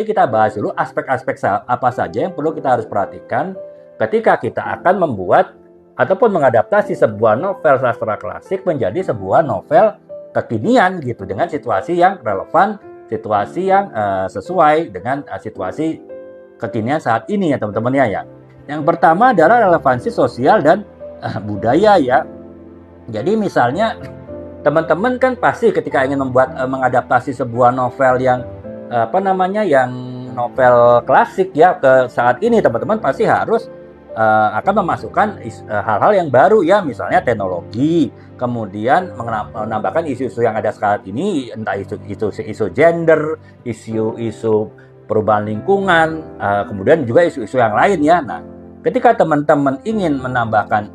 kita bahas dulu aspek-aspek apa saja yang perlu kita harus perhatikan ketika kita akan membuat ataupun mengadaptasi sebuah novel sastra klasik menjadi sebuah novel kekinian gitu, dengan situasi yang relevan, situasi yang sesuai dengan situasi kekinian saat ini ya teman-teman ya. Yang pertama adalah relevansi sosial dan budaya ya. Jadi misalnya teman-teman kan pasti ketika ingin membuat mengadaptasi sebuah novel yang yang novel klasik ya ke saat ini, teman-teman pasti harus akan memasukkan hal-hal yang baru ya, misalnya teknologi, kemudian menambahkan isu-isu yang ada saat ini, entah isu gender, isu-isu perubahan lingkungan, kemudian juga isu-isu yang lain ya. Nah, ketika teman-teman ingin menambahkan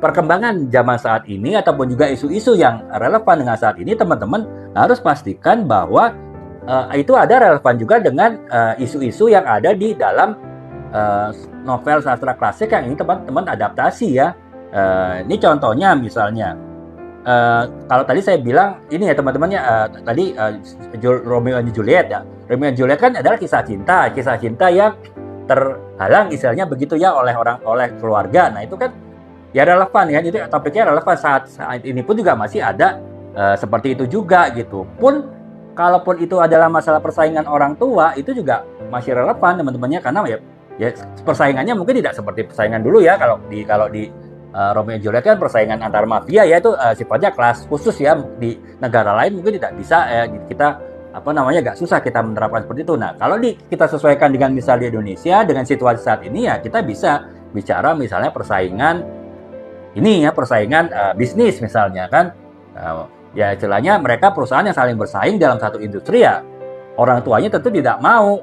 perkembangan zaman saat ini ataupun juga isu-isu yang relevan dengan saat ini, teman-teman harus pastikan bahwa itu ada relevan juga dengan isu-isu yang ada di dalam novel sastra klasik yang ini teman-teman adaptasi ya. Ini contohnya misalnya, kalau tadi saya bilang ini ya teman-teman ya, tadi Romeo and Juliet ya. Romeo and Juliet kan adalah kisah cinta yang terhalang istilahnya begitu ya oleh keluarga. Nah itu kan ya relevan kan, itu topiknya relevan saat ini pun juga masih ada seperti itu juga gitu. Pun kalaupun itu adalah masalah persaingan orang tua, itu juga masih relevan teman-temannya, karena ya persaingannya mungkin tidak seperti persaingan dulu ya. Kalau di Romeo and Juliet kan persaingan antar mafia ya, itu sifatnya kelas khusus ya. Di negara lain mungkin tidak bisa kita agak susah kita menerapkan seperti itu. Nah kalau kita sesuaikan dengan misal di Indonesia dengan situasi saat ini ya, kita bisa bicara misalnya persaingan bisnis misalnya kan, ya istilahnya mereka perusahaan yang saling bersaing dalam satu industri ya, orang tuanya tentu tidak mau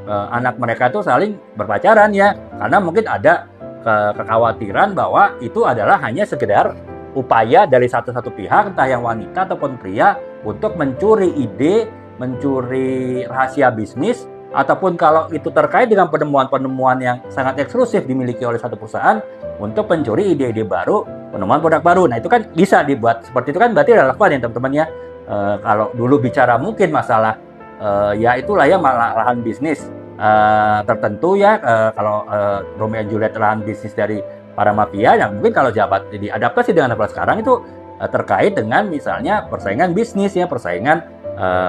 anak mereka itu saling berpacaran ya, karena mungkin ada kekhawatiran bahwa itu adalah hanya sekedar upaya dari satu pihak, entah yang wanita ataupun pria, untuk mencuri ide, mencuri rahasia bisnis, ataupun kalau itu terkait dengan penemuan-penemuan yang sangat eksklusif dimiliki oleh satu perusahaan, untuk mencuri ide-ide baru, penemuan produk baru. Nah itu kan bisa dibuat seperti itu kan, berarti relevan ya teman-teman ya. Kalau dulu bicara mungkin masalah ya itulah ya, lahan bisnis tertentu ya, kalau Romeo and Juliet lahan bisnis dari para mafia, yang mungkin kalau diadaptasi dengan novel sekarang itu terkait dengan misalnya persaingan bisnis ya, persaingan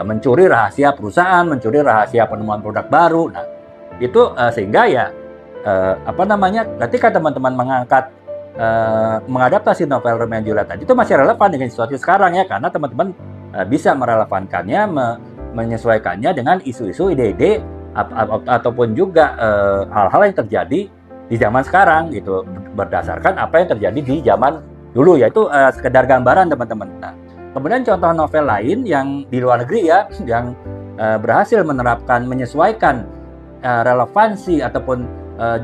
mencuri rahasia perusahaan, mencuri rahasia penemuan produk baru. Nah itu sehingga ya ketika teman-teman mengadaptasi novel Romeo and Juliet tadi, itu masih relevan dengan situasi sekarang ya, karena teman-teman bisa merelevankannya, menyesuaikannya dengan isu-isu, ide-ide ataupun juga hal-hal yang terjadi di zaman sekarang gitu, berdasarkan apa yang terjadi di zaman dulu, yaitu sekedar gambaran teman-teman. Nah, kemudian contoh novel lain yang di luar negeri ya, yang berhasil menyesuaikan relevansi ataupun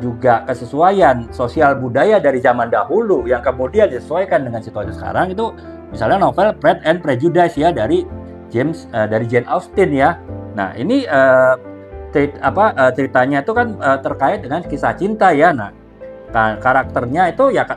juga kesesuaian sosial budaya dari zaman dahulu yang kemudian disesuaikan dengan situasi sekarang, itu misalnya novel Pride and Prejudice ya, dari Jane Austen ya. Nah ini ceritanya itu kan terkait dengan kisah cinta ya. Nah karakternya itu ya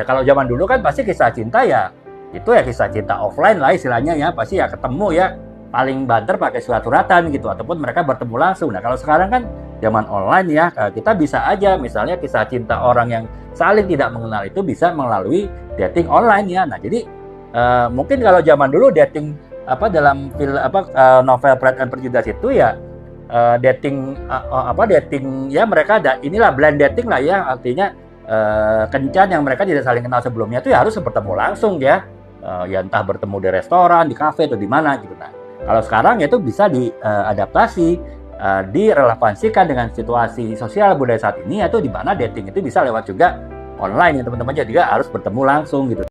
kalau zaman dulu kan pasti kisah cinta ya, itu ya kisah cinta offline lah istilahnya ya, pasti ya ketemu ya, paling banter pakai surat-suratan gitu, ataupun mereka bertemu langsung. Nah kalau sekarang kan zaman online ya, kita bisa aja misalnya kisah cinta orang yang saling tidak mengenal itu bisa melalui dating online ya. Nah jadi mungkin kalau zaman dulu dating dalam novel Pride and Prejudice itu ya dating ya, mereka ada inilah blind dating lah ya, artinya kencan yang mereka tidak saling kenal sebelumnya itu ya harus bertemu langsung ya, ya entah bertemu di restoran, di kafe atau di mana gitu. Nah kalau sekarang ya itu bisa diadaptasi, direlevansikan dengan situasi sosial budaya saat ini, yaitu di mana dating itu bisa lewat juga online ya teman-teman, jadi harus bertemu langsung gitu.